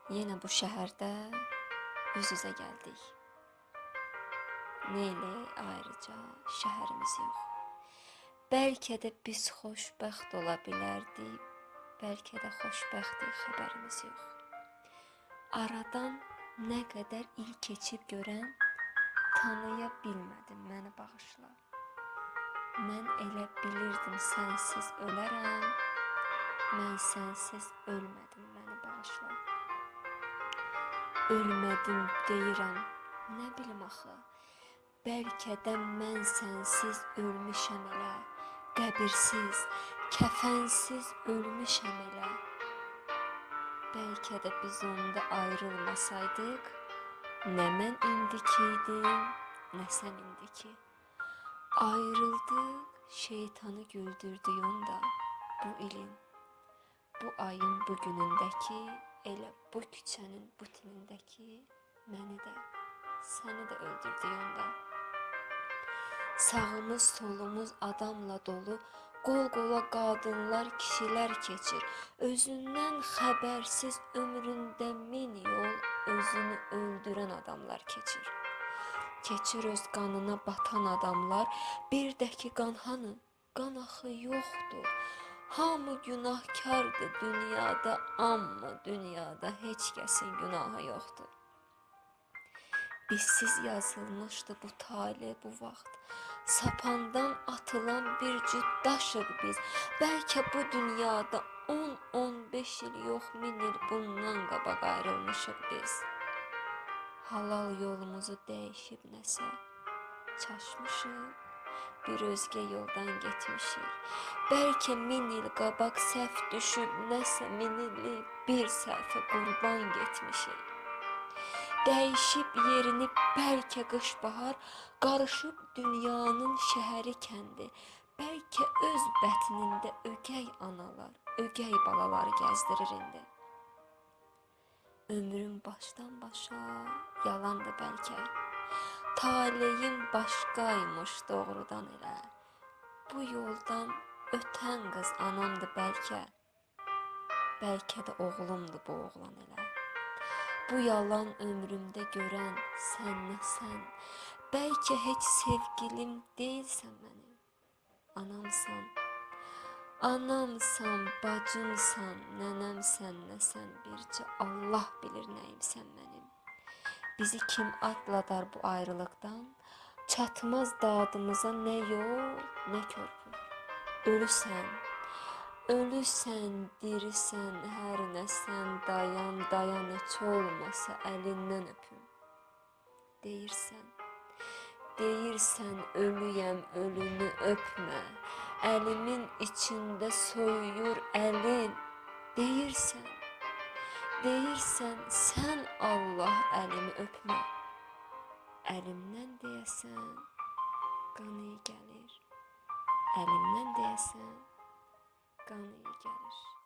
Yenə bu şəhərdə üz-üzə gəldik. Neyləyək ayrıca şəhərimiz yox. Bəlkə də biz xoşbəxt ola bilərdik, bəlkə də xoşbəxtlik, xəbərimiz yox. Aradan nə qədər il keçib görən, tanıya bilmədim, məni bağışla. Mən elə bilirdim sənsiz ölərəm, mən sənsiz ölmədim, məni bağışla. Ölmədim deyirəm, nə bilim axı, bəlkə də mən sənsiz ölmüşəm elə, qəbirsiz, kəfənsiz ölmüşəm elə. Bəlkə də biz onda ayrılmasaydıq, nə mən indiki idim, nə sən indiki. Ayrıldıq, şeytanı güldürdük onda bu ilin, bu ayın bu günündəki, elə bu küçənin bu tinindəki məni də, səni də öldürdük onda. Sağımız solumuz adamla dolu, qol-qola qadınlar, kişilər keçir. Özündən xəbərsiz ömründə min yol özünü öldürən adamlar keçir. Keçir öz qanına batan adamlar, bir də ki qan hanı? Qan axı yoxdur. Hamı günahkardır dünyada, amma dünyada heç kəsin günahı yoxdur. Bizsiz yazılmışdı bu talih bu vaxt. Sapandan atılan bir cüt daşıq biz. Bəlkə bu dünyada 10-15 il yox, 1000 il bundan qabaq ayrılmışıq biz. Halal yolumuzu dəyişib nəsə çaşmışıq, bir özgə yoldan getmişik. Bəlkə 1000 il qabaq səhv düşüb nəsə minillik bir səhvə qurban getmişik. Dəyişib yerini bəlkə qış bahar, qarışıb dünyanın şəhəri kəndi. Bəlkə öz bətnində ögey analar, ögey balaları gəzdirir indi. Ömrüm başdan başa yalandı bəlkə. Taleyim başqaymış doğrudan elə. Bu yoldan ötən qız anamdı bəlkə. Bəlkə də oğlumdu bu oğlan elə. Bu yalan ömrümdə görən sən nə sən? Bəlkə heç sevgilim deyilsən mənim. Anamsan, anamsan, bacımsan, nənəmsən, nəsən bircə Allah bilir nəyimsən mənim. Bizi kim atladar bu ayrılıqdan? Çatmaz dadımıza nə yol, nə körpü. Ölüsən, ölüsən, dirisən, hər nəsən, dayan, dayan, heç olmasa əlindən öpüm. Deyirsən ölüyəm, ölünü öpmə, əlimin içində soyuyur əlin. Deyirsən sən Allah əlimi öpmə. Əlimdən deyəsən qan iyi gəlir, əlimdən deyəsən qan iyi gəlir.